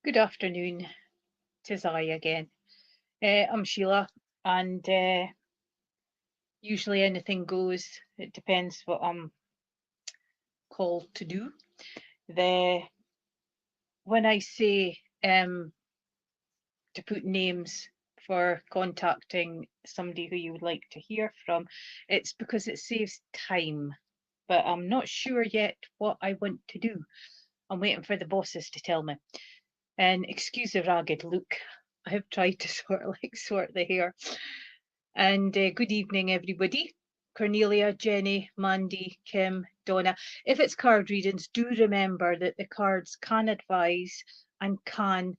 Good afternoon, 'tis I again. I'm Sheila, and usually anything goes. It depends what I'm called to do. The When I say to put names for contacting somebody who you would like to hear from, it's because it saves time. But I'm not sure yet what I want to do. I'm waiting for the bosses to tell me. And excuse the ragged look. I have tried to sort the hair. And good evening, everybody. Cornelia, Jenny, Mandy, Kim, Donna. If it's card readings, do remember that the cards can advise and can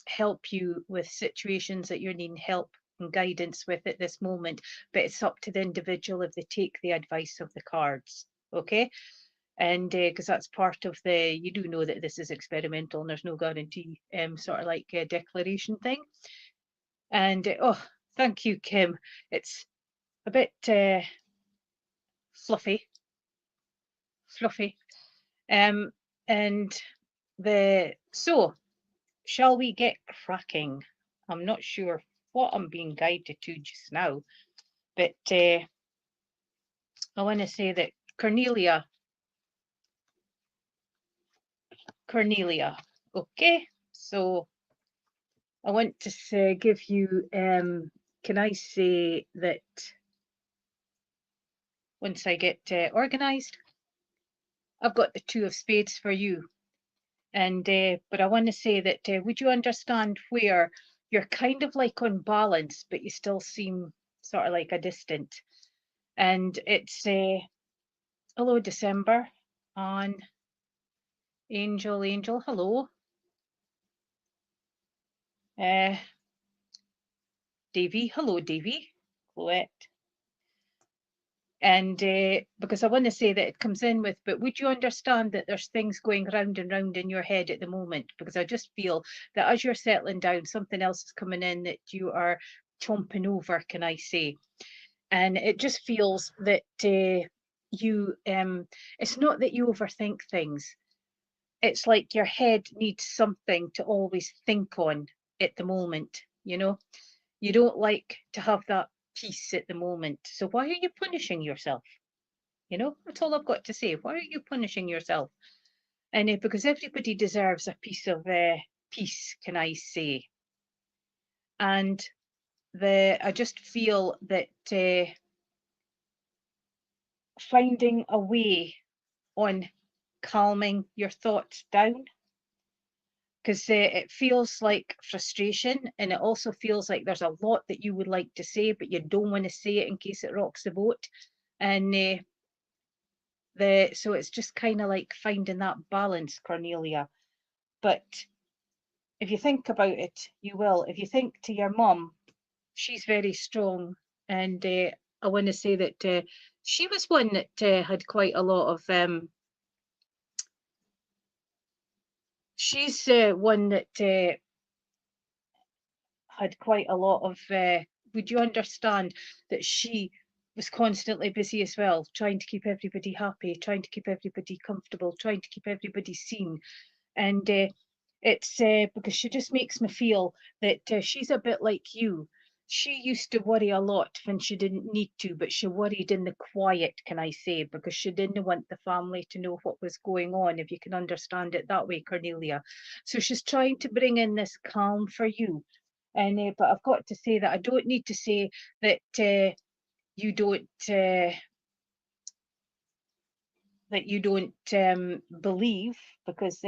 help you with situations that you're needing help and guidance with at this moment. But it's up to the individual if they take the advice of the cards. Okay? And because that's part of you do know that this is experimental and there's no guarantee, sort of like a declaration thing. And oh, thank you, Kim. It's a bit fluffy, fluffy. Um, and so shall we get cracking? I'm not sure what I'm being guided to just now, but I want to say that Cornelia, okay. So I want to say, give you. Can I say that once I get organised, I've got the Two of Spades for you. And but I want to say that would you understand where you're kind of like on balance, but you still seem sort of like a distant. And it's hello December, on Angel, hello. Uh, Davy, hello Davy, Chloette. And because I want to say that it comes in with, but would you understand that there's things going round and round in your head at the moment? Because I just feel that as you're settling down, something else is coming in that you are chomping over, can I say? And it just feels that it's not that you overthink things. It's like your head needs something to always think on at the moment, you know? You don't like to have that peace at the moment. So why are you punishing yourself? That's all I've got to say. Why are you punishing yourself? And because everybody deserves a piece of peace, can I say? And I just feel that finding a way on calming your thoughts down, because it feels like frustration, and it also feels like there's a lot that you would like to say, but you don't want to say it in case it rocks the boat. And so it's just kind of like finding that balance, Cornelia. But if you think about it, you will. If you think to your mum, she's very strong, and I want to say that she was one that had quite a lot of. She's one that had quite a lot of. Would you understand that she was constantly busy as well, trying to keep everybody happy, trying to keep everybody comfortable, trying to keep everybody seen, and it's because she just makes me feel that she's a bit like you. She used to worry a lot when she didn't need to, but she worried in the quiet, can I say, because she didn't want the family to know what was going on, if you can understand it that way, Cornelia. So she's trying to bring in this calm for you. And but I've got to say that I don't need to say that you don't believe, because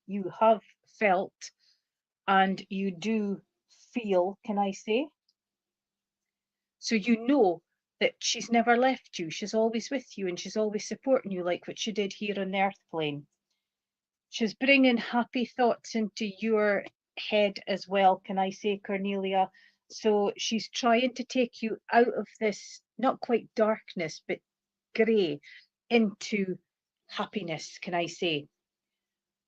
you have felt and you do feel, can I say? So you know that she's never left you. She's always with you and she's always supporting you, like what she did here on the earth plane. She's bringing happy thoughts into your head as well, can I say, Cornelia? So she's trying to take you out of this, not quite darkness, but grey, into happiness, can I say?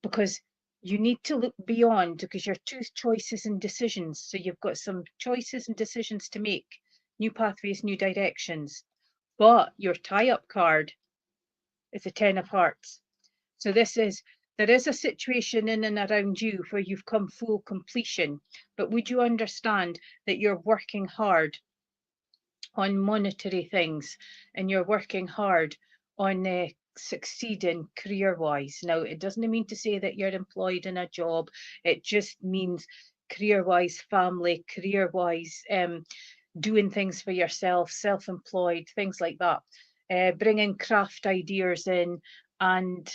Because you need to look beyond, because you're two choices and decisions. So you've got some choices and decisions to make, new pathways, new directions. But your tie up card is the 10 of Hearts. So this is There is a situation in and around you where you've come full completion, but would you understand that you're working hard on monetary things and you're working hard on succeeding career-wise? Now, it doesn't mean to say that you're employed in a job. It just means career-wise, family, career-wise, doing things for yourself, self-employed, things like that. Bringing craft ideas in and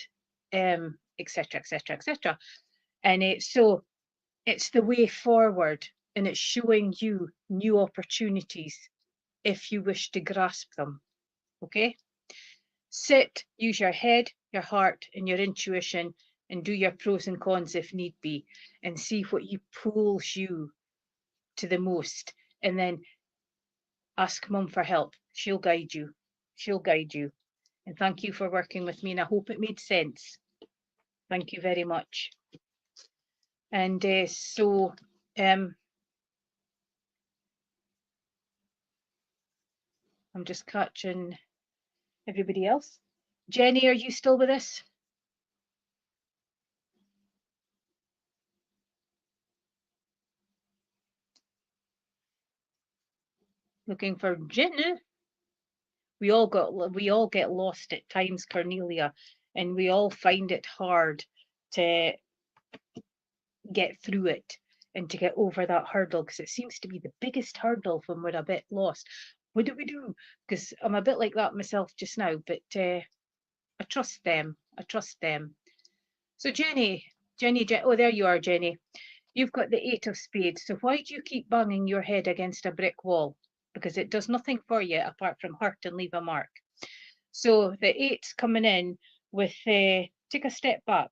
etc, etc, etc. And so it's the way forward, and it's showing you new opportunities if you wish to grasp them. Okay? Sit, use your head, your heart, and your intuition, and do your pros and cons if need be, and see what pulls you to the most. And then ask Mum for help. She'll guide you. She'll guide you. And thank you for working with me, and I hope it made sense. Thank you very much. And so I'm just catching everybody else. Jenny, are you still with us? Looking for Jenny. We all get lost at times, Cornelia, and we all find it hard to get through it and to get over that hurdle, because it seems to be the biggest hurdle when we're a bit lost. What do we do? Because I'm a bit like that myself just now, but I trust them. I trust them. So Jenny, oh, there you are, Jenny. You've got the 8 of spades. So why do you keep banging your head against a brick wall? Because it does nothing for you apart from hurt and leave a mark. So the 8's coming in with take a step back.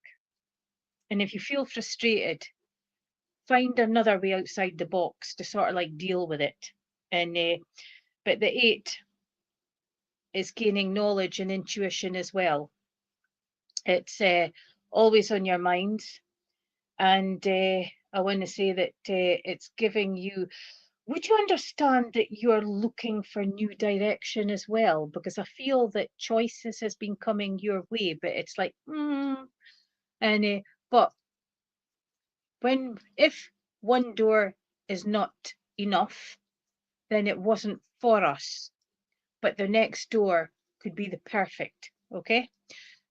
And if you feel frustrated, find another way outside the box to sort of like deal with it. And but the 8 is gaining knowledge and intuition as well. It's always on your mind. And I want to say that it's giving you, would you understand that you're looking for new direction as well? Because I feel that choices has been coming your way, but it's like, and but if one door is not enough, then it wasn't for us, but the next door could be the perfect. Okay,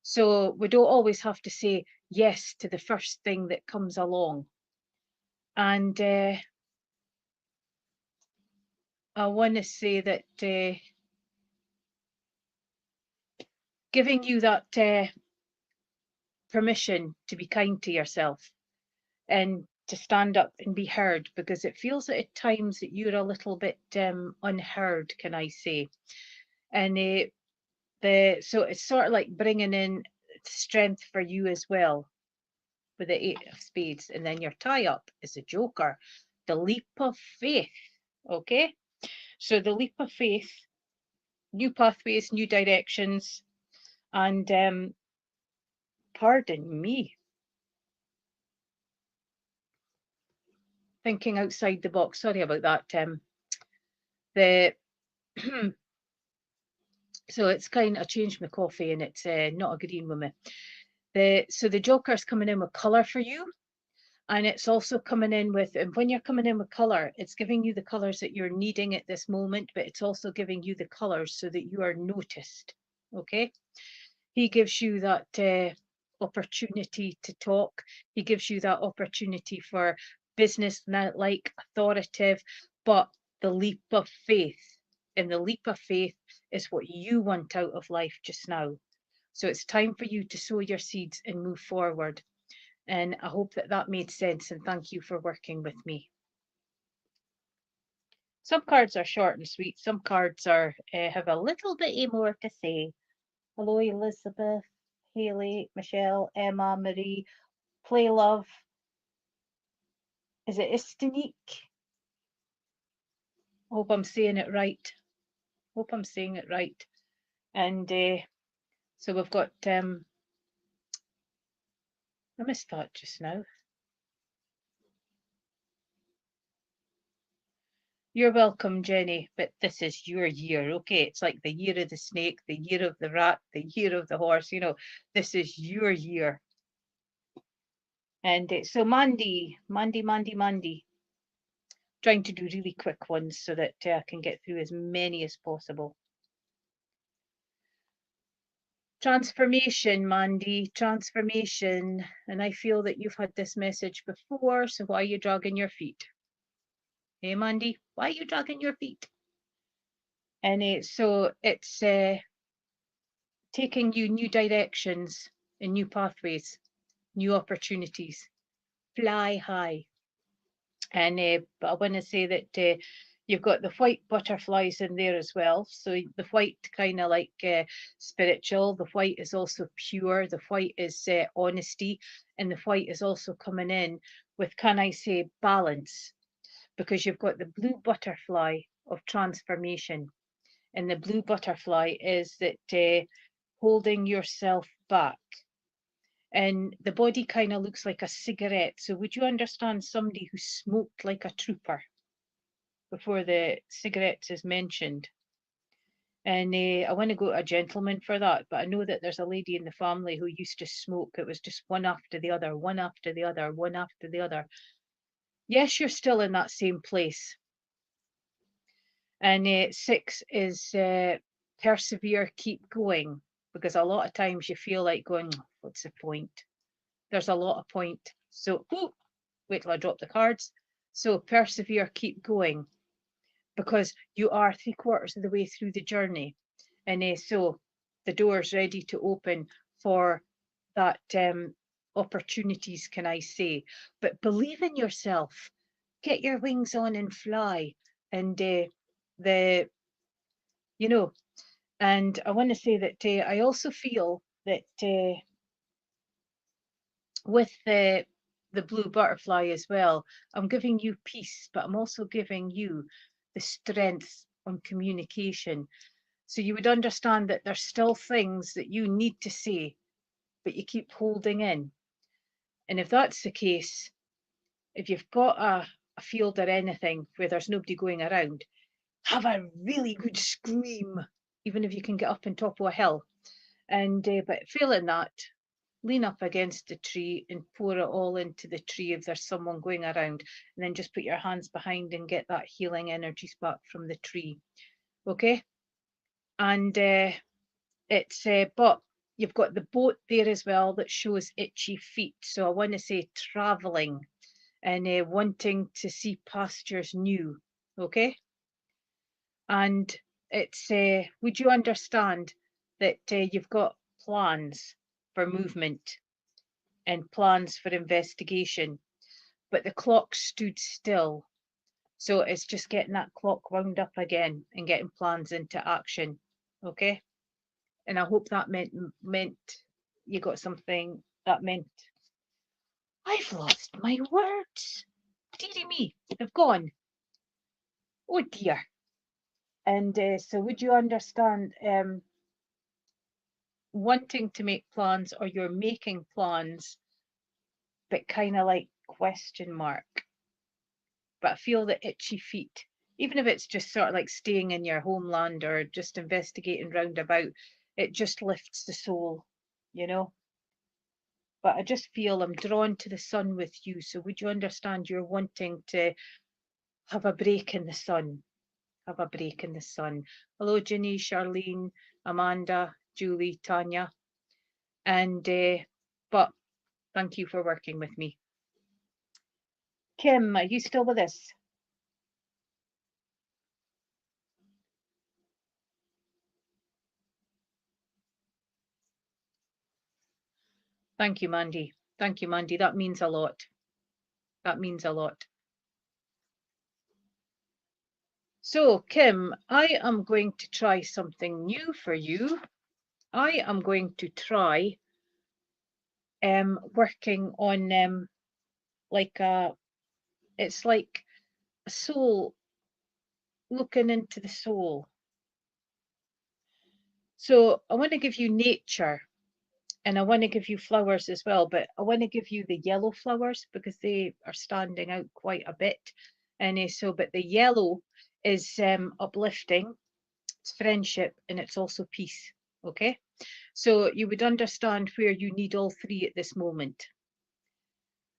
so we don't always have to say yes to the first thing that comes along. And I want to say that giving you that permission to be kind to yourself and to stand up and be heard, because it feels that at times that you're a little bit unheard, can I say? And so it's sort of like bringing in strength for you as well with the 8 of spades. And then your tie up is a joker, the leap of faith. Okay, so the leap of faith, new pathways, new directions, and pardon me, thinking outside the box. Sorry about that. The so it's kind of, I changed my coffee and it's not agreeing with me. So the joker's coming in with colour for you, and it's also coming in with, and when you're coming in with colour, it's giving you the colours that you're needing at this moment, but it's also giving you the colours so that you are noticed. Okay, he gives you that opportunity to talk. He gives you that opportunity for business, like authoritative, but the leap of faith. And the leap of faith is what you want out of life just now. So it's time for you to sow your seeds and move forward. And I hope that that made sense, and thank you for working with me. Some cards are short and sweet. Some cards are have a little bit more to say. Hello, Elizabeth, Haley, Michelle, Emma, Marie, Play Love. Is it Istinique? Hope I'm saying it right. Hope I'm saying it right. And so we've got, I missed that just now. You're welcome, Jenny, but this is your year, okay? It's like the year of the snake, the year of the rat, the year of the horse, you know, this is your year. And so Mandy, trying to do really quick ones so that I can get through as many as possible. Transformation, Mandy, transformation. And I feel that you've had this message before, so why are you dragging your feet? Hey, Mandy, why are you dragging your feet? And so it's taking you new directions and new pathways, new opportunities. Fly high. And but I want to say that you've got the white butterflies in there as well. So the white kind of like spiritual. The white is also pure. The white is honesty, and the white is also coming in with, can I say, balance, because you've got the blue butterfly of transformation, and the blue butterfly is that holding yourself back. And the body kind of looks like a cigarette. So would you understand somebody who smoked like a trooper before the cigarettes is mentioned? And I want to go to a gentleman for that, but I know that there's a lady in the family who used to smoke. It was just one after the other, one after the other, one after the other. Yes, you're still in that same place. And 6 is persevere, keep going, because a lot of times you feel like going, what's the point? There's a lot of point. So, wait till I drop the cards. So persevere, keep going, because you are 3/4 of the way through the journey. And so the door's ready to open for that opportunities, can I say. But believe in yourself. Get your wings on and fly. And you know, and I want to say that I also feel that with the blue butterfly as well, I'm giving you peace, but I'm also giving you the strength on communication. So you would understand that there's still things that you need to say, but you keep holding in. And if that's the case, if you've got a field or anything where there's nobody going around, have a really good scream, even if you can get up on top of a hill. And but failing that, lean up against the tree and pour it all into the tree if there's someone going around, and then just put your hands behind and get that healing energies back from the tree. Okay. And it's but you've got the boat there as well that shows itchy feet, so I want to say traveling and wanting to see pastures new. Okay. And it's would you understand that you've got plans for movement and plans for investigation, but the clock stood still. So it's just getting that clock wound up again and getting plans into action. Okay. And I hope that meant you got something that meant. I've lost my words. Dearie me, they've gone. Oh dear. And so would you understand wanting to make plans, or you're making plans, but kind of like question mark? But I feel the itchy feet, even if it's just sort of like staying in your homeland or just investigating roundabout, it just lifts the soul, you know. But I just feel I'm drawn to the sun with you. So would you understand you're wanting to have a break in the sun? Have a break in the sun. Hello, Ginny, Charlene, Amanda, Julie, Tanya. And but thank you for working with me. Kim, are you still with us? Thank you, Mandy. Thank you, Mandy. That means a lot. That means a lot. So, Kim, I am going to try something new for you. I am going to try working on like it's like a soul, looking into the soul. So I want to give you nature, and I want to give you flowers as well, but I want to give you the yellow flowers because they are standing out quite a bit. And so, but the yellow is uplifting, it's friendship, and it's also peace. Okay. So you would understand where you need all three at this moment.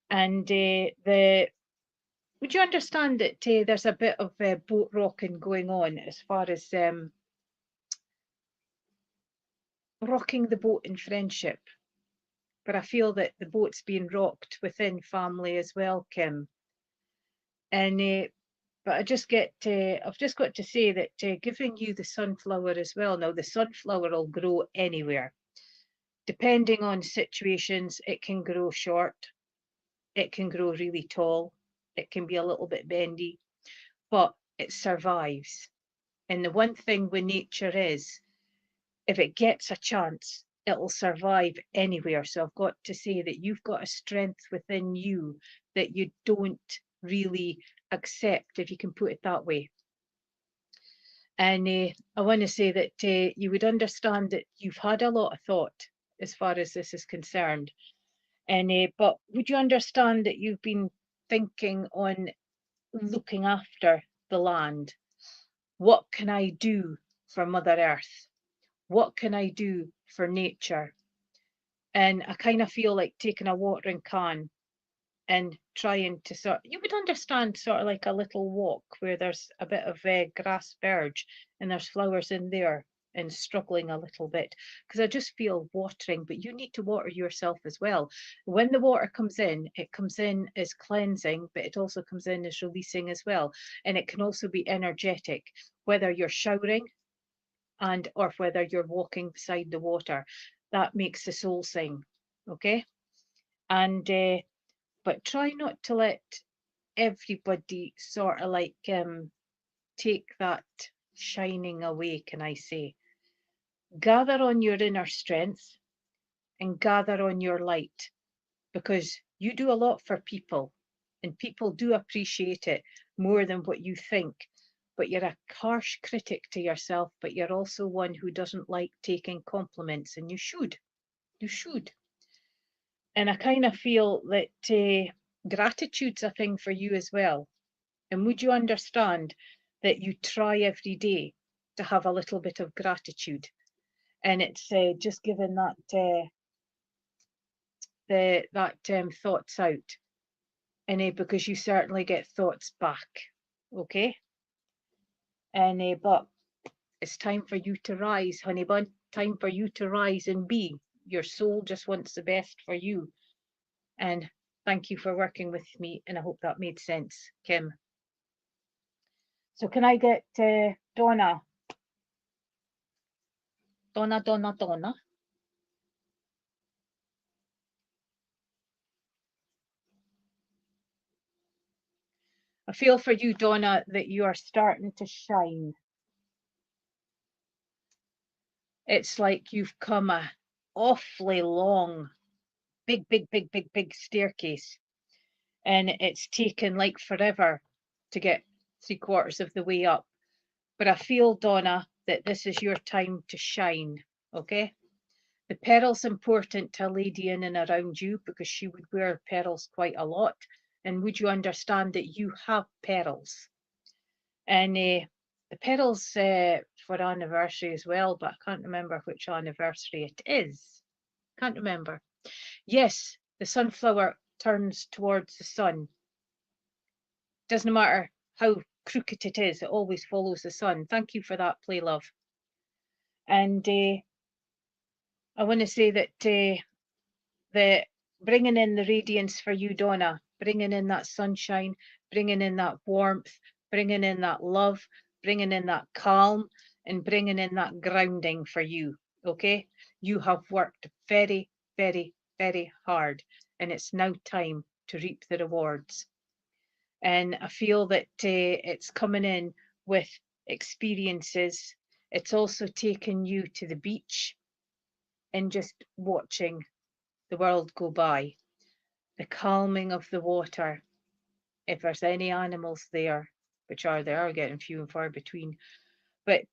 And would you understand that there's a bit of boat rocking going on as far as rocking the boat in friendship? But I feel that the boat's being rocked within family as well, Kim. And but I've just got to say that giving you the sunflower as well. Now the sunflower will grow anywhere, depending on situations. It can grow short, it can grow really tall, it can be a little bit bendy, but it survives. And the one thing with nature is, if it gets a chance, it'll survive anywhere. So I've got to say that you've got a strength within you that you don't really accept, if you can put it that way. And I want to say that you would understand that you've had a lot of thought as far as this is concerned. And but would you understand that you've been thinking on looking after the land? What can I do for Mother Earth? What can I do for nature? And I kind of feel like taking a watering can and trying to you would understand, sort of like a little walk where there's a bit of grass verge and there's flowers in there, and struggling a little bit because I just feel watering, but you need to water yourself as well. When the water comes in, it comes in as cleansing, but it also comes in as releasing as well. And it can also be energetic, whether you're showering and or whether you're walking beside the water. That makes the soul sing. Okay. And but try not to let everybody sort of like take that shining away, can I say. Gather on your inner strength and gather on your light, because you do a lot for people and people do appreciate it more than what you think. But you're a harsh critic to yourself, but you're also one who doesn't like taking compliments, and you should. You should. And I kind of feel that gratitude's a thing for you as well. And would you understand that you try every day to have a little bit of gratitude? And it's just giving that thoughts out, and because you certainly get thoughts back, okay? And but it's time for you to rise, honey bun. Time for you to rise and be. Your soul just wants the best for you. And thank you for working with me, and I hope that made sense, Kim. So can I get Donna? Donna. I feel for you, Donna, that you are starting to shine. It's like you've come a awfully long, big staircase, and it's taken like forever to get 3/4 of the way up. But I feel, Donna, that this is your time to shine, okay? The pearl's important to a lady in and around you because she would wear pearls quite a lot. And would you understand that you have pearls? And the pearls for anniversary as well, but I can't remember which anniversary it is. Can't remember. Yes, the sunflower turns towards the sun. Doesn't matter how crooked it is, it always follows the sun. Thank you for that, play love. And I want to say that the bringing in the radiance for you, Donna, bringing in that sunshine, bringing in that warmth, bringing in that love, bringing in that calm, and bringing in that grounding for you. Okay, you have worked very, very hard, and it's now time to reap the rewards. And I feel that it's coming in with experiences. It's also taken you to the beach and just watching the world go by, the calming of the water. If there's any animals there, which they are getting few and far between, but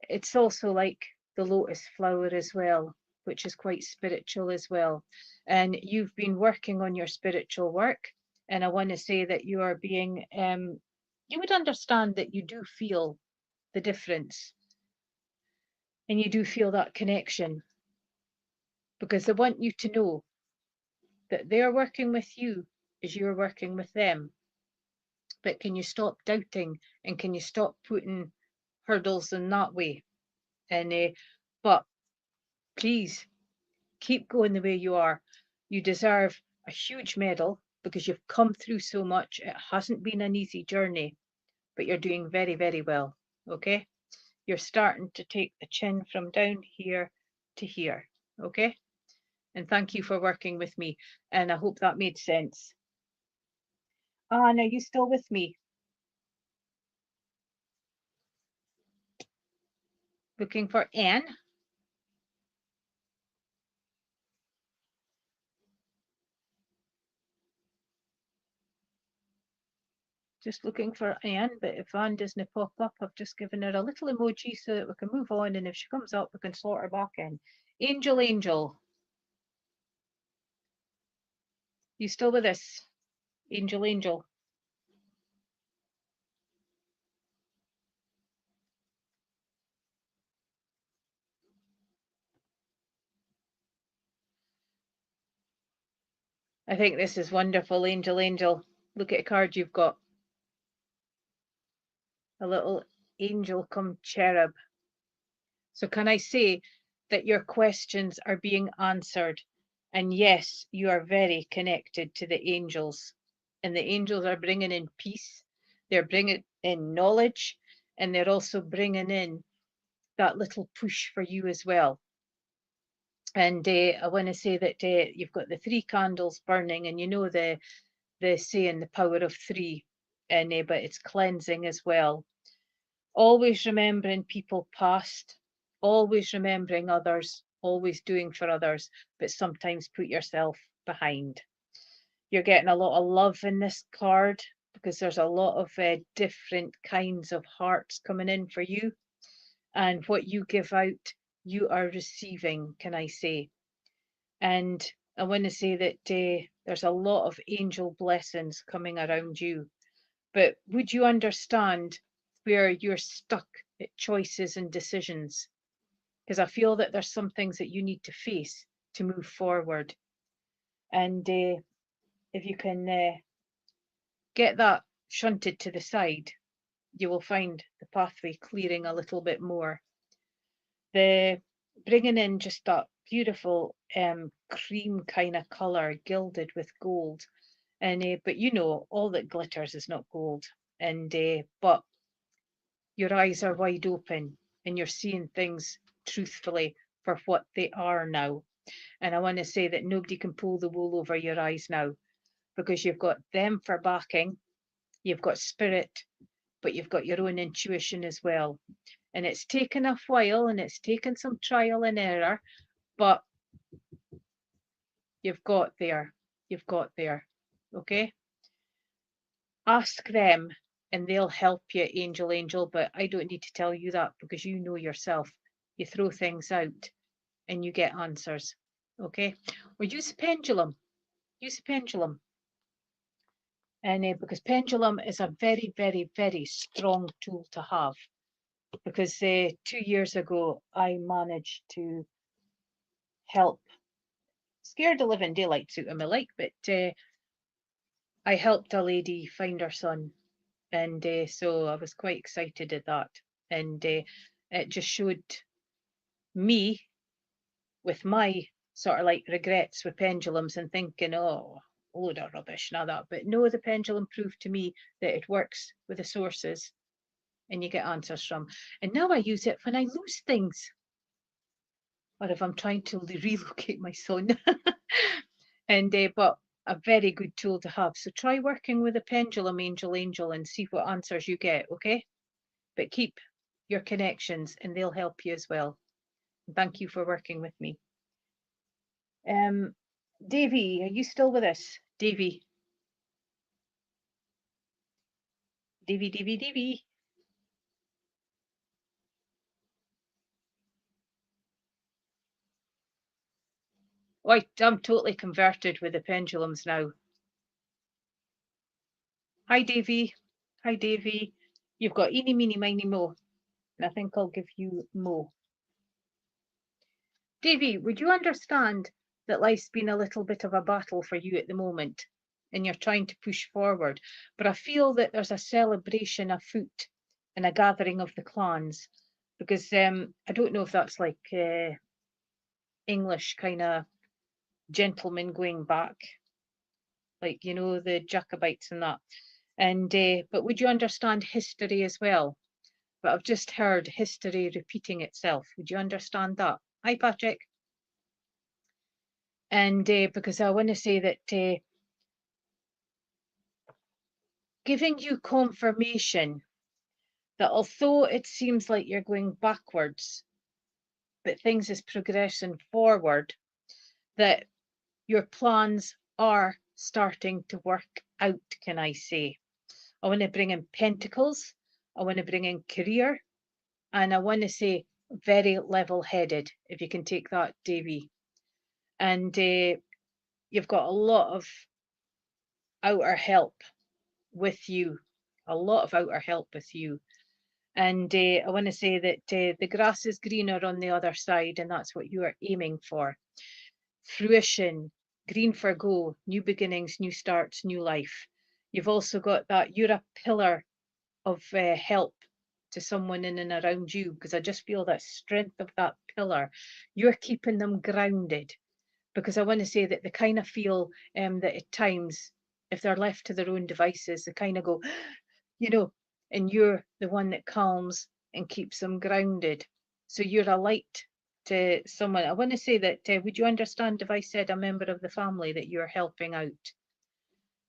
it's also like the lotus flower as well, which is quite spiritual as well. And you've been working on your spiritual work, and I want to say that you are being you would understand that you do feel the difference, and you do feel that connection, because they want you to know that they're working with you as you're working with them. But can you stop doubting, and can you stop putting hurdles in that way? And but please keep going the way you are. You deserve a huge medal because you've come through so much. It hasn't been an easy journey, but you're doing very, very well. Okay? You're starting to take the chin from down here to here. Okay? And thank you for working with me. And I hope that made sense. Anne, are you still with me? Looking for Anne? Just looking for Anne, but if Anne doesn't pop up, I've just given her a little emoji so that we can move on, and if she comes up, we can slot her back in. Angel, Angel. You still with us? Angel, Angel. I think this is wonderful, Angel, Angel. Look at a card you've got. A little angel come cherub. So can I say that your questions are being answered? And yes, you are very connected to the angels. And the angels are bringing in peace. They're bringing in knowledge. And they're also bringing in that little push for you as well. And I want to say that you've got the 3 candles burning, and you know the saying, the power of 3, and but it's cleansing as well. Always remembering people past, always remembering others, always doing for others, but sometimes put yourself behind. You're getting a lot of love in this card because there's a lot of different kinds of hearts coming in for you. And what you give out, you are receiving, can I say. And I want to say that there's a lot of angel blessings coming around you. But would you understand where you're stuck at choices and decisions? Because I feel that there's some things that you need to face to move forward. And if you can get that shunted to the side, you will find the pathway clearing a little bit more. The bringing in just that beautiful cream kind of color, gilded with gold. And but you know, all that glitters is not gold. And but your eyes are wide open and you're seeing things truthfully for what they are now. And I want to say that nobody can pull the wool over your eyes now, because you've got them for backing, you've got spirit, but you've got your own intuition as well. And it's taken a while and it's taken some trial and error, but you've got there. You've got there. Okay? Ask them and they'll help you, Angel, Angel, but I don't need to tell you that because you know yourself. You throw things out and you get answers. Okay? Or use a pendulum. Use a pendulum. And because pendulum is a very, very, very strong tool to have. Because 2 years ago, I managed to help, scared the living daylights out of me, like, but I helped a lady find her son. And so I was quite excited at that. And it just showed me with my sort of like regrets with pendulums and thinking, oh, load of rubbish and all that. But no, the pendulum proved to me that it works with the sources and you get answers from. And now I use it when I lose things, or if I'm trying to relocate my son. And but a very good tool to have. So try working with a pendulum, Angel, Angel, and see what answers you get, okay? But keep your connections and they'll help you as well. Thank you for working with me. Davy, are you still with us? Davy. Davy, Davy, Davy. Oh, I'm totally converted with the pendulums now. Hi, Davy. Hi, Davy. You've got eeny, meeny, miny, mo. And I think I'll give you mo. Davy, would you understand that life's been a little bit of a battle for you at the moment and you're trying to push forward. But I feel that there's a celebration afoot and a gathering of the clans, because I don't know if that's like English kind of gentlemen going back, like, you know, the Jacobites and that. And but would you understand history as well? But I've just heard history repeating itself. Would you understand that? Hi, Patrick. And because I want to say that giving you confirmation that although it seems like you're going backwards, but things is progressing forward, that your plans are starting to work out, can I say. I want to bring in Pentacles, I want to bring in career, and I want to say very level-headed, if you can take that, Davy. And you've got a lot of outer help with you, a lot of outer help with you. And I want to say that the grass is greener on the other side, and that's what you are aiming for. Fruition, green for go, new beginnings, new starts, new life. You've also got that you're a pillar of help to someone in and around you, because I just feel that strength of that pillar. You're keeping them grounded, because I want to say that they kind of feel that at times, if they're left to their own devices, they kind of go, you know, and you're the one that calms and keeps them grounded. So you're a light to someone. I want to say that, would you understand if I said a member of the family that you're helping out?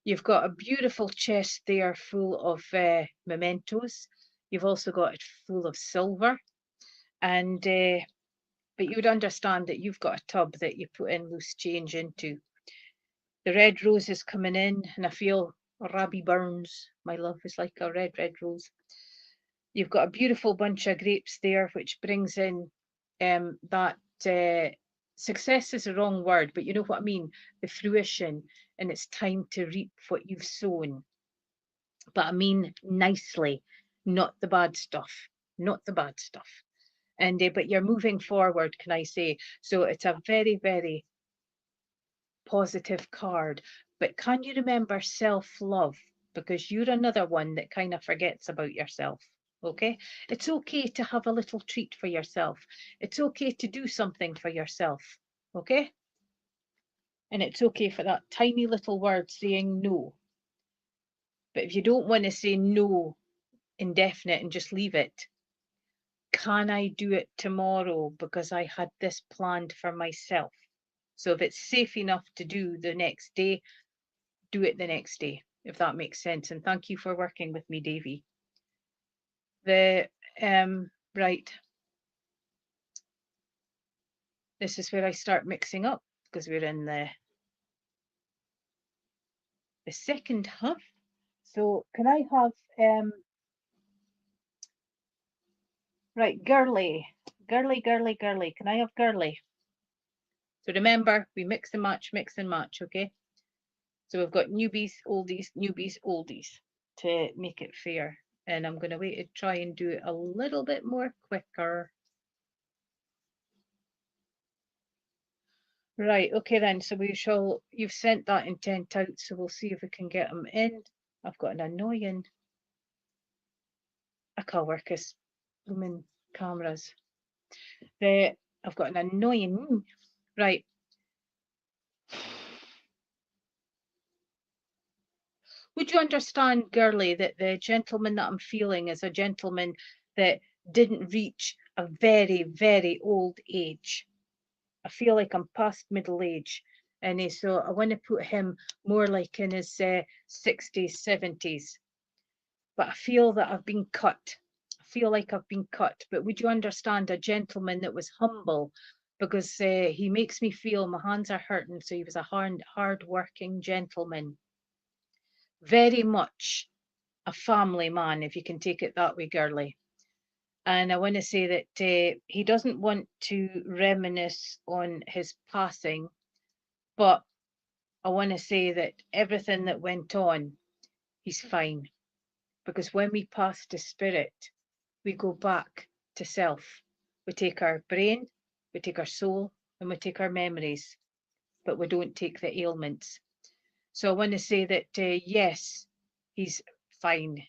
You've got a beautiful chest there full of mementos. You've also got it full of silver. And but you would understand that you've got a tub that you put in loose change into. The red rose is coming in, and I feel Rabbie Burns, my love, is like a red, red rose. You've got a beautiful bunch of grapes there, which brings in that success is the wrong word, but you know what I mean, the fruition, and it's time to reap what you've sown. But I mean nicely, not the bad stuff, not the bad stuff. And but you're moving forward, can I say? So it's a very, very positive card. But can you remember self-love? Because you're another one that kind of forgets about yourself. Okay, it's okay to have a little treat for yourself. It's okay to do something for yourself. Okay, and it's okay for that tiny little word saying no. But if you don't want to say no indefinite and just leave it, can I do it tomorrow because I had this planned for myself? So if it's safe enough to do the next day, do it the next day, if that makes sense. And thank you for working with me, Davy. The right. This is where I start mixing up, because we're in the second half. So can I have right, girly. Can I have girly? So remember, we mix and match, okay? So we've got newbies, oldies to make it fair. And I'm going to wait to try and do it a little bit more quicker. Right, okay then, so you've sent that intent out, so we'll see if we can get them in. I've got an annoying, I can't work as blooming cameras. I've got an annoying, right. Would you understand, girly, that the gentleman that I'm feeling is a gentleman that didn't reach a very, very old age? I feel like I'm past middle age, and so I want to put him more like in his 60s, 70s. But I feel that I've been cut. I feel like I've been cut. But would you understand a gentleman that was humble? Because he makes me feel my hands are hurting. So he was a hard-working gentleman. Very much a family man, if you can take it that way, girly. And I want to say that he doesn't want to reminisce on his passing, but I want to say that everything that went on, he's fine. Because when we pass to spirit, we go back to self. We take our brain, we take our soul, and we take our memories. but we don't take the ailments. So I want to say that, yes, he's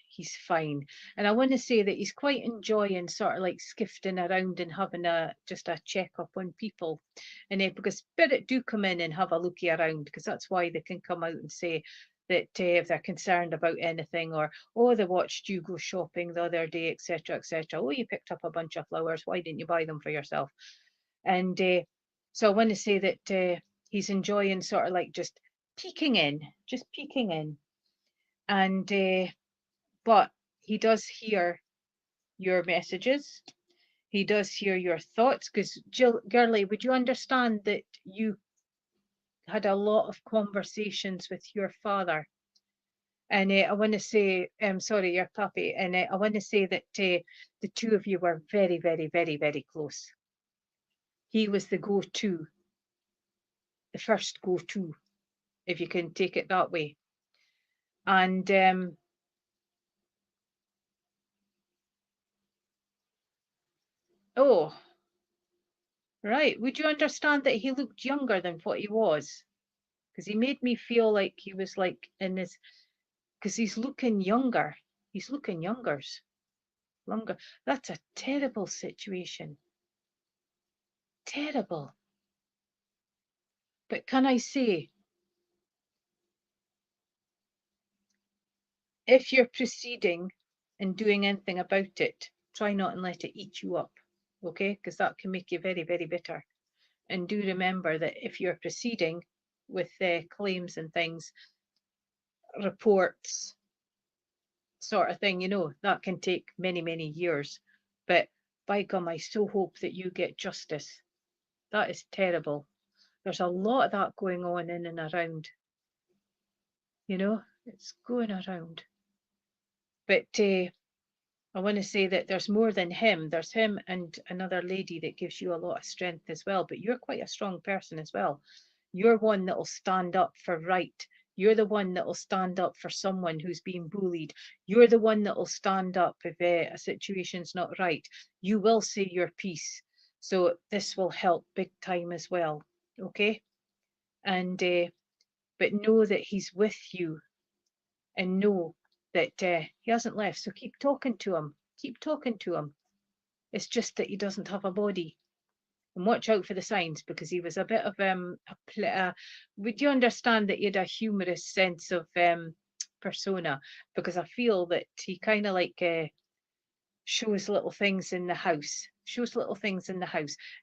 he's fine. And I want to say that he's quite enjoying sort of like skifting around and having just a check-up on people. And because spirit do come in and have a looky around, because that's why they can come out and say that if they're concerned about anything, or, oh, they watched you go shopping the other day, etc., etc. Oh, you picked up a bunch of flowers. Why didn't you buy them for yourself? And so I want to say that he's enjoying sort of like just peeking in. And but he does hear your messages. He does hear your thoughts. Because Jill, girlie, would you understand that you had a lot of conversations with your father? And I want to say, sorry, your puppy. And I want to say that the two of you were very, very, very, very close. He was the go-to, the first go-to, if you can take it that way. And oh, right. Would you understand that he looked younger than what he was? Because he made me feel like he was like in his, because he's looking younger. He's looking longer. That's a terrible situation. Terrible. But can I say, if you're proceeding and doing anything about it, try not and let it eat you up. Okay? Because that can make you very, very bitter. And do remember that if you're proceeding with claims and things, reports, sort of thing, that can take many, many years. But by gum, I so hope that you get justice. That is terrible. There's a lot of that going on in and around. It's going around. But I want to say that there's more than him. There's him and another lady that gives you a lot of strength as well. But you're quite a strong person as well. You're one that will stand up for right. You're the one that will stand up for someone who's being bullied. You're the one that will stand up if a situation's not right. You will say your piece. So this will help big time as well. Okay? And but know that he's with you, and know that he hasn't left. So keep talking to him. Keep talking to him. It's just that he doesn't have a body. And watch out for the signs, because he was a bit of would you understand that he had a humorous sense of persona? Because I feel that he kind of like shows little things in the house,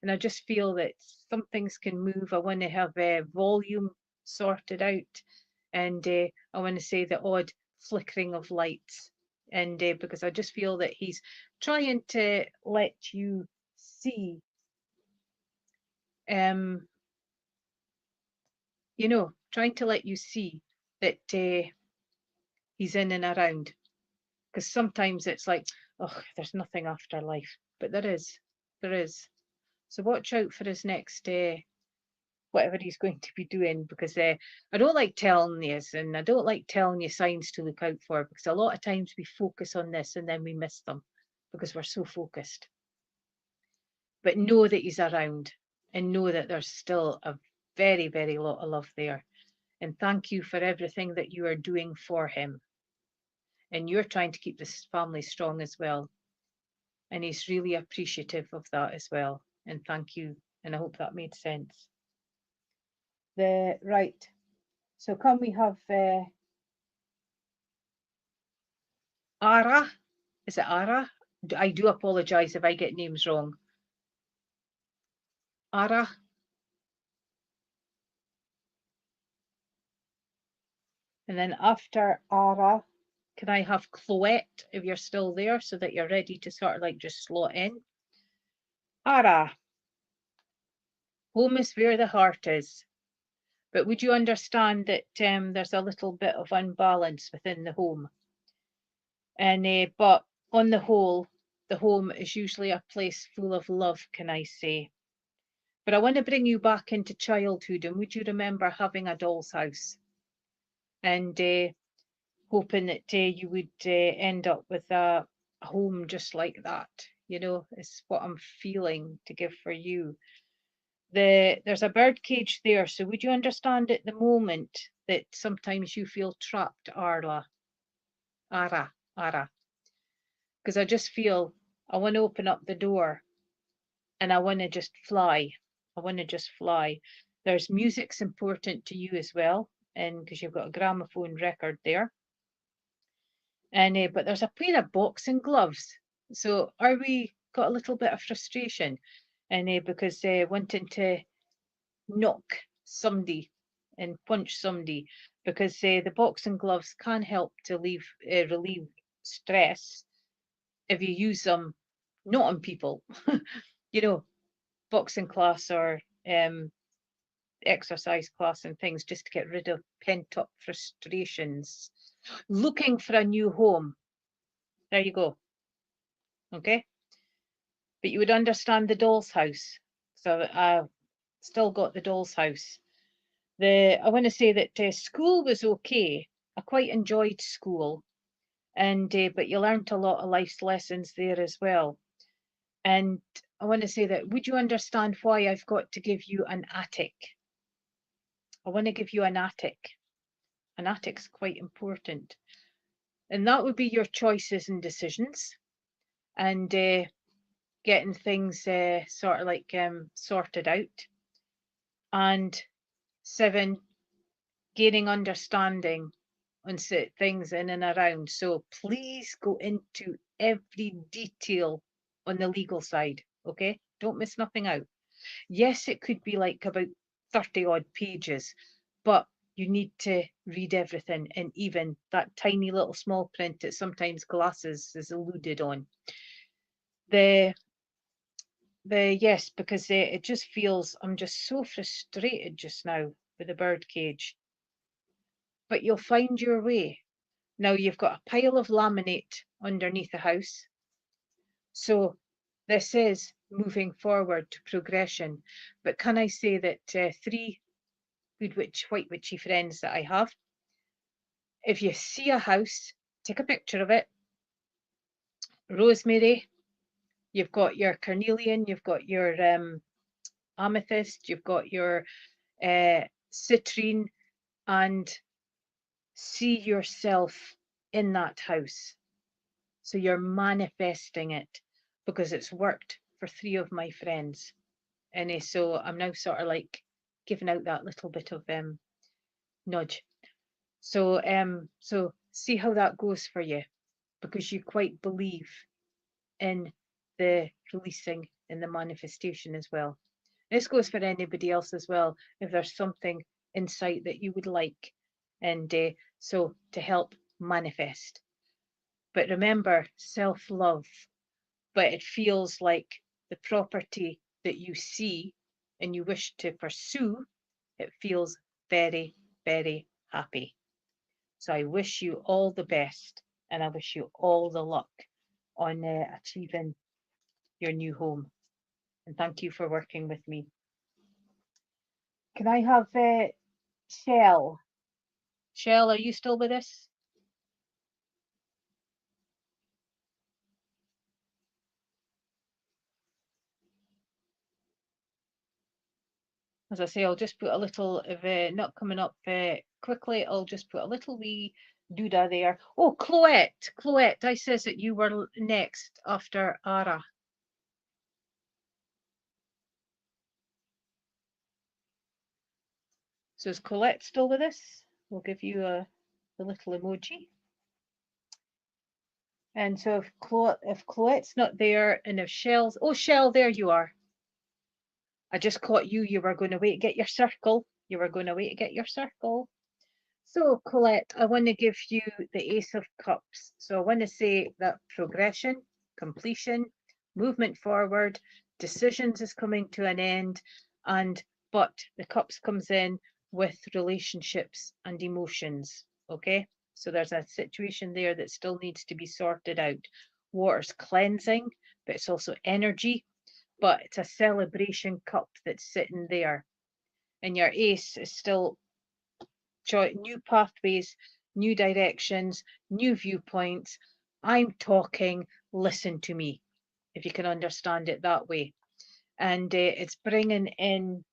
and I just feel that some things can move. I want to have volume sorted out, and I want to say the odd flickering of lights, and because I just feel that he's trying to let you see, trying to let you see that he's in and around. Because sometimes it's like, oh, there's nothing after life, but there is. So watch out for his next whatever he's going to be doing, because I don't like telling you, and I don't like telling you signs to look out for, because a lot of times we focus on this and then we miss them because we're so focused. But know that he's around, and know that there's still a very, very lot of love there. And thank you for everything that you are doing for him. And you're trying to keep this family strong as well. And he's really appreciative of that as well. And thank you. And I hope that made sense. Right. So can we have Ara? Is it Ara? I do apologise if I get names wrong. Ara? And then after Ara, can I have Chloette, if you're still there, so that you're ready to sort of like just slot in? Ara. Home is where the heart is. But would you understand that there's a little bit of unbalance within the home? And but on the whole, the home is usually a place full of love, can I say? But I want to bring you back into childhood, and would you remember having a doll's house? And hoping that you would end up with a home just like that, is what I'm feeling to give for you. There's a bird cage there. So would you understand at the moment that sometimes you feel trapped, Arla? Ara. Because I just feel I want to open up the door and I want to just fly. I want to just fly. There's music's important to you as well, and because you've got a gramophone record there. And but there's a pair of boxing gloves. So are we got a little bit of frustration? And because wanting to knock somebody and punch somebody, because the boxing gloves can help to relieve stress if you use them not on people, you know, boxing class or exercise class and things, just to get rid of pent up frustrations. Looking for a new home. There you go. Okay. But you would understand the doll's house. So I've still got the doll's house. I want to say that school was okay. I quite enjoyed school, and but you learnt a lot of life's lessons there as well. And I want to say that, would you understand why I've got to give you an attic? I want to give you an attic. An attic's quite important. And that would be your choices and decisions, and getting things sort of like sorted out. And 7, gaining understanding on things in and around. So please go into every detail on the legal side, okay? Don't miss nothing out. Yes, it could be like about 30 odd pages, but you need to read everything, and even that tiny little small print that sometimes glasses is alluded on. Yes, because it just feels, I'm just so frustrated just now with the bird cage. But you'll find your way. Now you've got a pile of laminate underneath the house. So this is moving forward to progression. But can I say that 3 good white witchy friends that I have, if you see a house, take a picture of it. Rosemary, you've got your carnelian, you've got your amethyst, you've got your citrine, and see yourself in that house. So you're manifesting it, because it's worked for 3 of my friends. And so I'm now sort of like giving out that little bit of nudge. So so see how that goes for you, because you quite believe in the releasing and the manifestation as well. This goes for anybody else as well, if there's something inside that you would like, and so to help manifest. But remember, self-love, but it feels like the property that you see and you wish to pursue, it feels very, very happy. So I wish you all the best, and I wish you all the luck on achieving your new home. And thank you for working with me. Can I have Shell? Shell, are you still with us? As I say, I'll just put a little, if not coming up quickly, I'll just put a little wee doodah there. Oh, Chloette, I says that you were next after Ara. So is Colette still with us? We'll give you a little emoji. And so if Colette's not there, and if Shell's, oh Shell, there you are. I just caught you. You were going to wait to get your circle. You were going to wait to get your circle. So Colette, I want to give you the Ace of Cups. So I want to say that progression, completion, movement forward, decisions is coming to an end, but the Cups comes in with relationships and emotions. Okay, so there's a situation there that still needs to be sorted out. Water's cleansing, but it's also energy, but it's a celebration cup that's sitting there. And your ace is still new pathways, new directions, new viewpoints. I'm talking, listen to me, if you can understand it that way. and it's bringing in,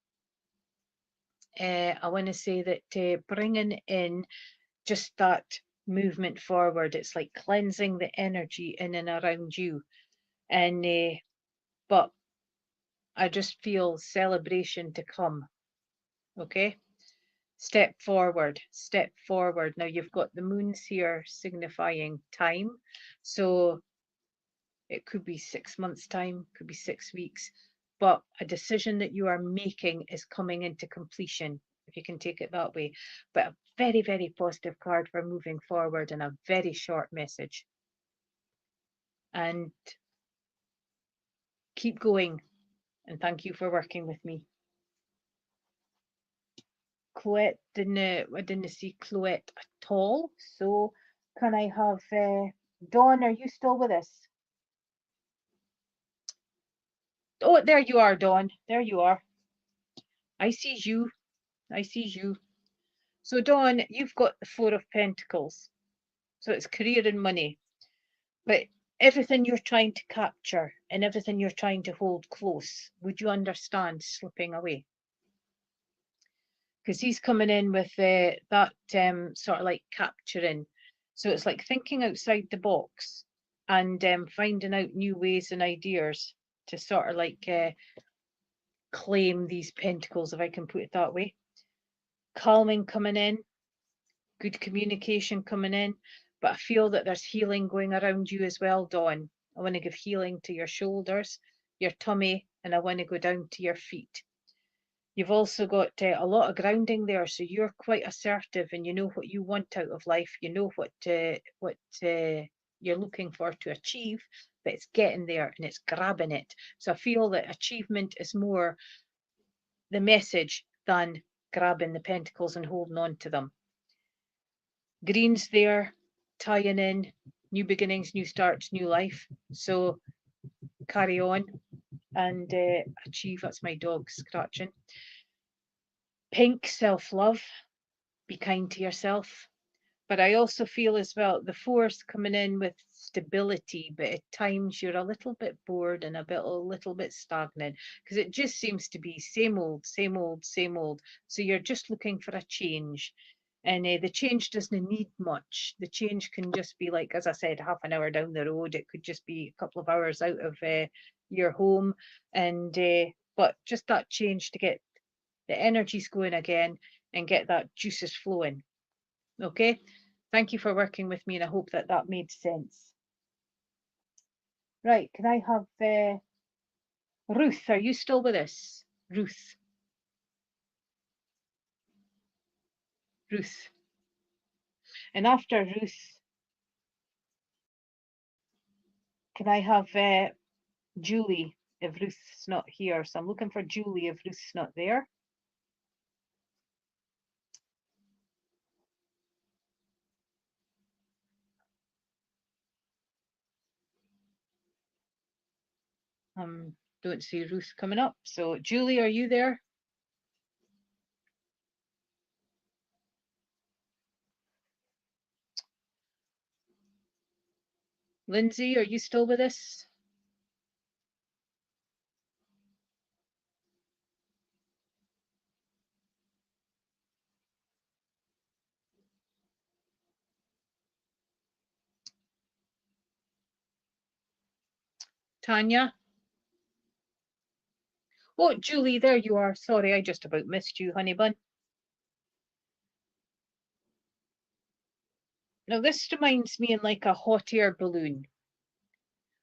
I want to say that bringing in just that movement forward. It's like cleansing the energy in and around you. And but I just feel celebration to come. Okay, step forward, step forward. Now you've got the moons here signifying time, so it could be 6 months time, could be 6 weeks, but a decision that you are making is coming into completion, if you can take it that way. But a very, very positive card for moving forward, and a very short message. And keep going, and thank you for working with me. Cloette I didn't see Cloette at all. So can I have Dawn? Are you still with us? Oh, there you are, Dawn. There you are. I see you. I see you. So Dawn, you've got the Four of Pentacles. So it's career and money. But everything you're trying to capture and everything you're trying to hold close, would you understand slipping away? Because he's coming in with that sort of like capturing. So it's like thinking outside the box and finding out new ways and ideas to sort of like claim these pentacles, if I can put it that way. Calming coming in, good communication coming in, but I feel that there's healing going around you as well, Dawn. I want to give healing to your shoulders, your tummy, and I want to go down to your feet. You've also got a lot of grounding there, so you're quite assertive and you know what you want out of life. You know what you're looking for to achieve, but it's getting there and it's grabbing it. So I feel that achievement is more the message than grabbing the pentacles and holding on to them. Green's there, tying in new beginnings, new starts, new life. So carry on and achieve. That's my dog scratching. Pink, self-love, be kind to yourself. But I also feel as well the Four's coming in with stability, but at times you're a little bit bored and a little bit stagnant, because it just seems to be same old, same old, same old. So you're just looking for a change. And the change doesn't need much. The change can just be like, as I said, half an hour down the road. It could just be a couple of hours out of your home. And but just that change to get the energies going again and get that juices flowing. Okay, thank you for working with me, and I hope that that made sense. Right, can I have Ruth? Are you still with us, Ruth? Ruth. And after Ruth, can I have Julie, if Ruth's not here? So I'm looking for Julie if Ruth's not there. Don't see Ruth coming up. So Julie, are you there? Lindsay, are you still with us? Tanya? Oh, Julie, there you are. Sorry, I just about missed you, honey bun. Now, this reminds me in like a hot air balloon.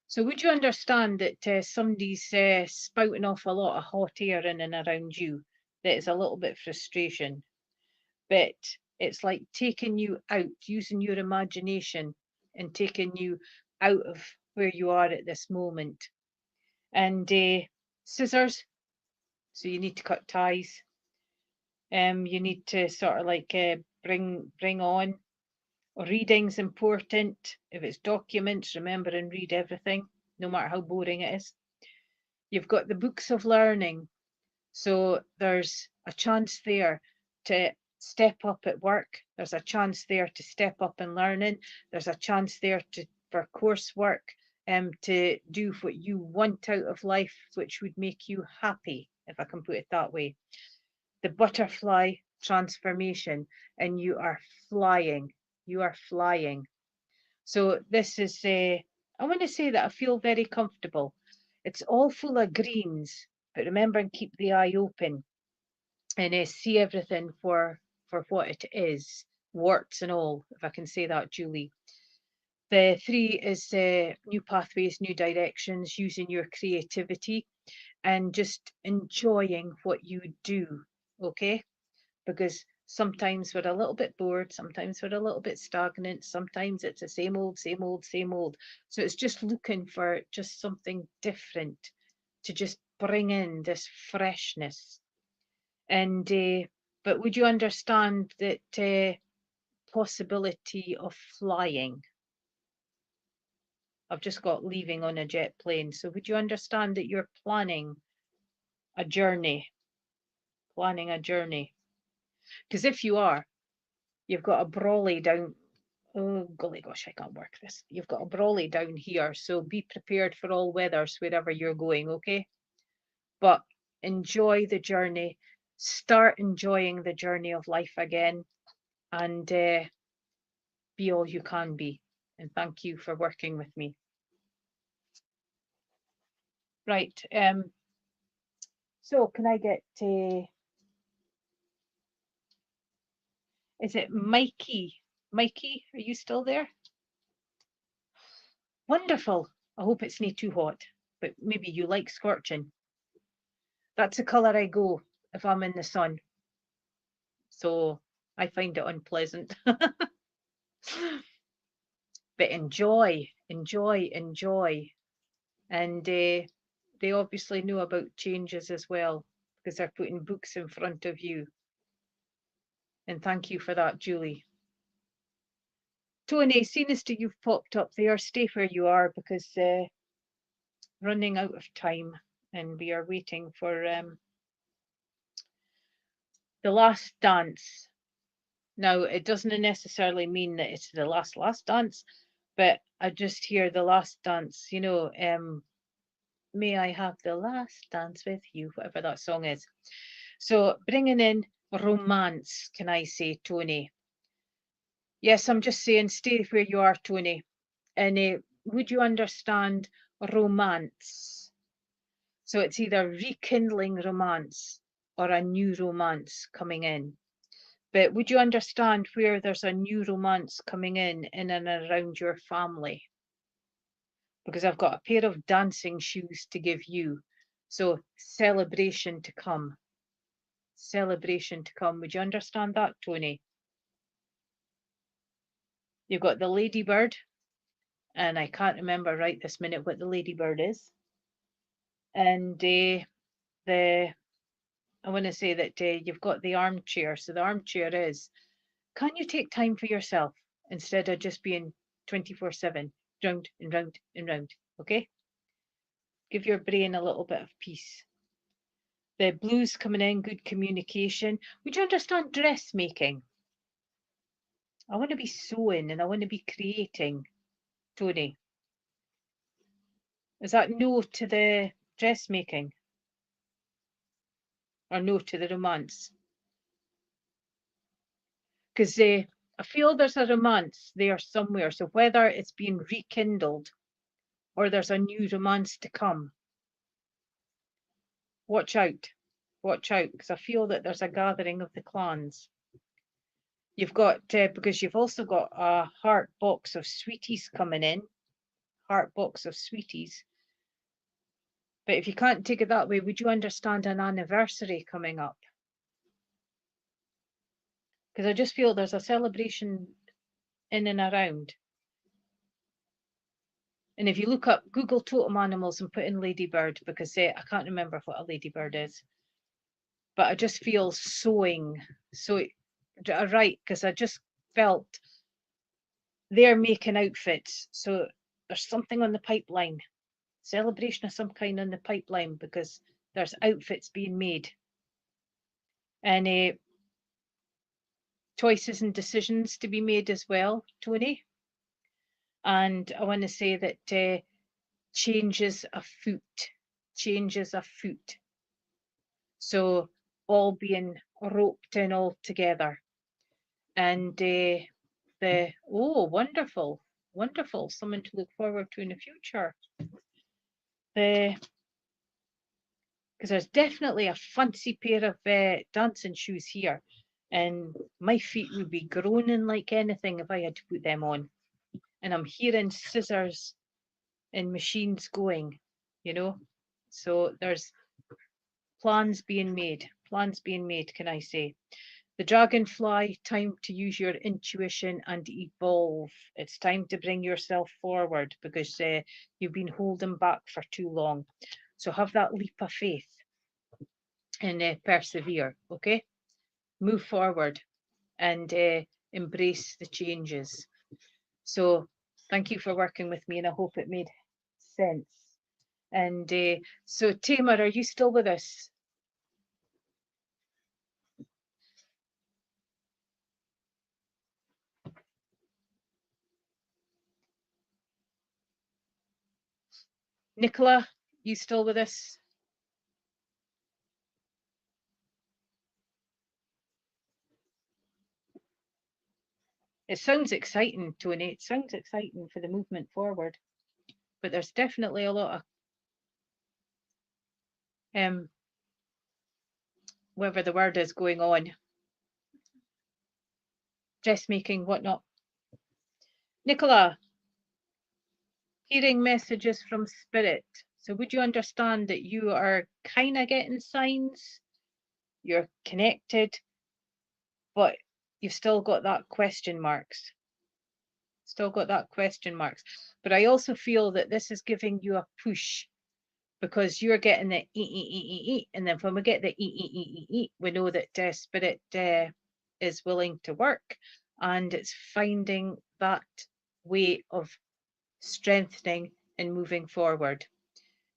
So would you understand that somebody's spouting off a lot of hot air in and around you? That is a little bit frustration, but it's like taking you out, using your imagination and taking you out of where you are at this moment. And scissors, so you need to cut ties. You need to sort of like bring on. Reading's important. If it's documents, remember and read everything, no matter how boring it is. You've got the books of learning. So there's a chance there to step up at work. There's a chance there to step up in learning. There's a chance there for coursework. to do what you want out of life, which would make you happy, if I can put it that way. The butterfly transformation, and you are flying. You are flying. So this is, I want to say that I feel very comfortable. It's all full of greens, but remember and keep the eye open and see everything for what it is, warts and all, if I can say that, Julie. The 3 is new pathways, new directions, using your creativity and just enjoying what you do, okay? Because sometimes we're a little bit bored, sometimes we're a little bit stagnant, sometimes it's the same old, same old, same old. So it's just looking for just something different to just bring in this freshness. And but would you understand that possibility of flying? I've just got leaving on a jet plane. So would you understand that you're planning a journey? Planning a journey. Because if you are, you've got a brolly down. Oh, golly gosh, I can't work this. You've got a brolly down here. So be prepared for all weathers wherever you're going, okay? But enjoy the journey. Start enjoying the journey of life again. And be all you can be. And thank you for working with me. Right. So can I get is it Mikey? Mikey, are you still there? Wonderful. I hope it's not too hot, but maybe you like scorching. That's the colour I go if I'm in the sun. So I find it unpleasant. But enjoy, enjoy, enjoy. And they obviously know about changes as well, because they're putting books in front of you. And thank you for that, Julie. Tony, seeing as you've popped up there, stay where you are, because running out of time and we are waiting for the last dance. Now, it doesn't necessarily mean that it's the last dance, but I just hear the last dance, you know, may I have the last dance with you, whatever that song is. So bringing in romance, can I say, Tony? Yes, I'm just saying, stay where you are, Tony. And would you understand romance? So it's either rekindling romance or a new romance coming in. But would you understand where there's a new romance coming in and around your family? Because I've got a pair of dancing shoes to give you. So celebration to come. Celebration to come. Would you understand that, Tony? You've got the ladybird, and I can't remember right this minute what the ladybird is. And I want to say that you've got the armchair. So the armchair is, can you take time for yourself instead of just being 24/7, round and round and round, okay? Give your brain a little bit of peace. The blues coming in, good communication. Would you understand dressmaking? I want to be sewing and I want to be creating, Tony. Is that no to the dressmaking? Or no to the romance? Because I feel there's a romance there somewhere. So whether it's being rekindled or there's a new romance to come, watch out. Watch out, because I feel that there's a gathering of the clans. You've got, because you've also got a heart box of sweeties coming in. Heart box of sweeties. But if you can't take it that way, would you understand an anniversary coming up? Because I just feel there's a celebration in and around. And if you look up Google totem animals and put in ladybird, because I can't remember what a ladybird is, but I just feel sewing. So right, because I just felt they're making outfits. So there's something on the pipeline, celebration of some kind on the pipeline, because there's outfits being made. And choices and decisions to be made as well, Tony. And I want to say that changes afoot, changes afoot. So all being roped in all together. And oh, wonderful, wonderful, something to look forward to in the future. Because there's definitely a fancy pair of dancing shoes here, and my feet would be groaning like anything if I had to put them on. And I'm hearing scissors and machines going, you know. So there's plans being made, can I say. The dragonfly, time to use your intuition and evolve. It's time to bring yourself forward because you've been holding back for too long. So have that leap of faith and persevere, okay? Move forward and embrace the changes. So thank you for working with me, and I hope it made sense. And so Tamar, are you still with us? Nicola, you still with us? It sounds exciting, Tony. It sounds exciting for the movement forward, but there's definitely a lot of whatever the word is going on, dressmaking, whatnot. Nicola, hearing messages from spirit. So would you understand that you are kind of getting signs? You're connected, but you've still got that question marks. Still got that question marks. But I also feel that this is giving you a push because you're getting the e, and then when we get the e, we know that spirit is willing to work, and it's finding that way of strengthening and moving forward.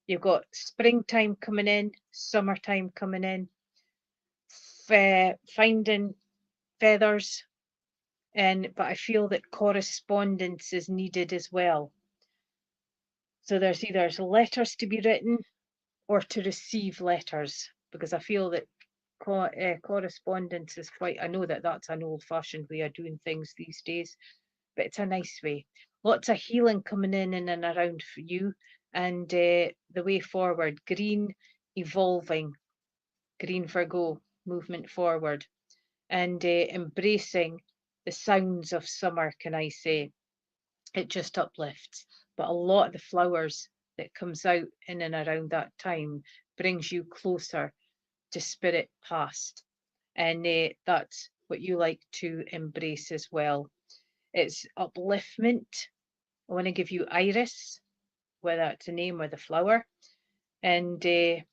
You've got springtime coming in, summertime coming in, finding feathers, but I feel that correspondence is needed as well. So there's either letters to be written or to receive letters, because I feel that correspondence is quite, I know that that's an old-fashioned way of doing things these days, but it's a nice way. Lots of healing coming in and around for you, and the way forward, green, evolving, green for go, movement forward, and embracing the sounds of summer, can I say. It just uplifts. But a lot of the flowers that comes out in and around that time brings you closer to spirit past. And that's what you like to embrace as well. It's upliftment. I want to give you iris, whether it's a name or the flower. And I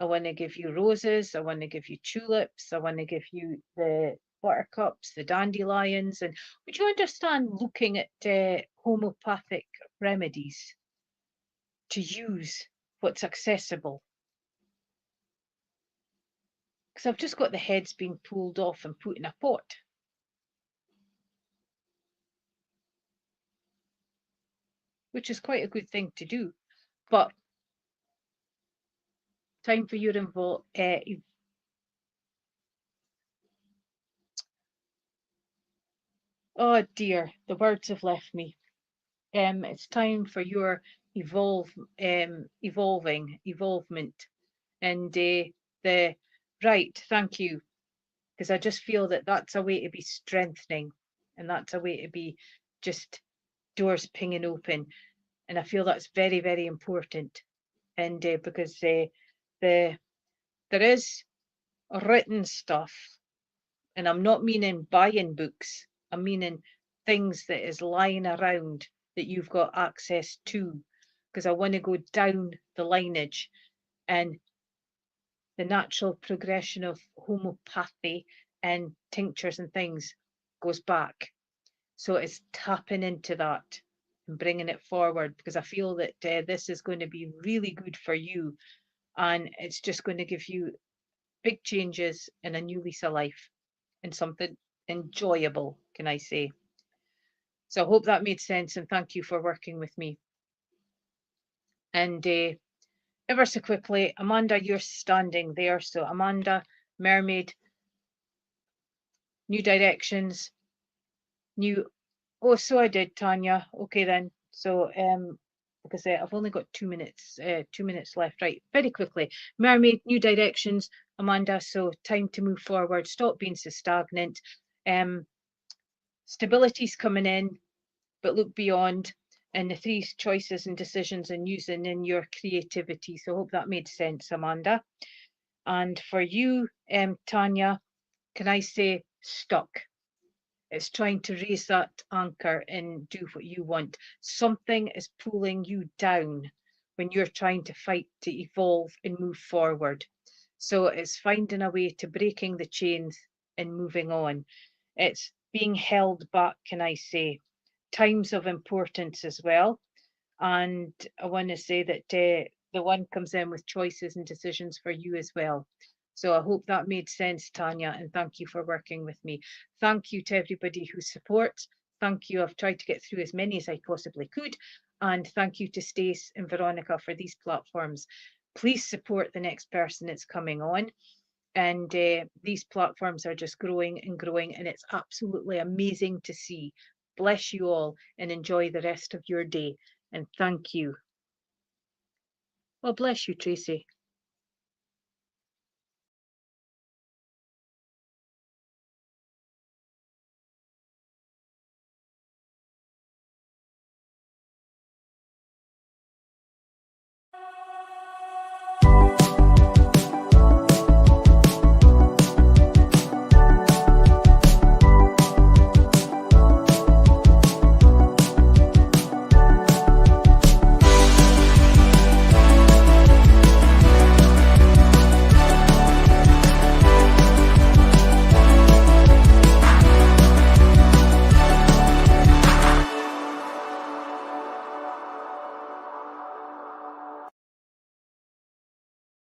want to give you roses. I want to give you tulips. I want to give you the buttercups, the dandelions. And would you understand looking at homeopathic remedies to use what's accessible? Because I've just got the heads being pulled off and put in a pot. Which is quite a good thing to do. But time for your oh dear, the words have left me. It's time for your evolvement, and the right. Thank you, because I just feel that that's a way to be strengthening, and that's a way to be just doors pinging open, and I feel that's very, very important, and because there is written stuff, and I'm not meaning buying books, I'm meaning things that is lying around that you've got access to, because I want to go down the lineage, and the natural progression of homeopathy and tinctures and things goes back. So it's tapping into that and bringing it forward, because I feel that this is going to be really good for you, and it's just going to give you big changes and a new lease of life and something enjoyable, can I say. So I hope that made sense, and thank you for working with me. And ever so quickly, Amanda, you're standing there. So Amanda, mermaid, new directions, new. Oh, so I did, Tanya. Okay then. So because I've only got 2 minutes left. Right, very quickly. Mermaid, new directions, Amanda. So time to move forward. Stop being so stagnant. Stability's coming in, but look beyond. And the three choices and decisions and using in your creativity. So I hope that made sense, Amanda. And for you, Tanya, can I say stuck? It's trying to raise that anchor and do what you want. Something is pulling you down when you're trying to fight to evolve and move forward. So it's finding a way to breaking the chains and moving on. It's being held back, can I say? Times of importance as well. And I want to say that the one comes in with choices and decisions for you as well. So I hope that made sense, Tanya, and thank you for working with me. Thank you to everybody who supports. Thank you. I've tried to get through as many as I possibly could. And thank you to Stace and Veronica for these platforms. Please support the next person that's coming on. And these platforms are just growing and growing, and it's absolutely amazing to see. Bless you all and enjoy the rest of your day. And thank you. Well, bless you, Tracy.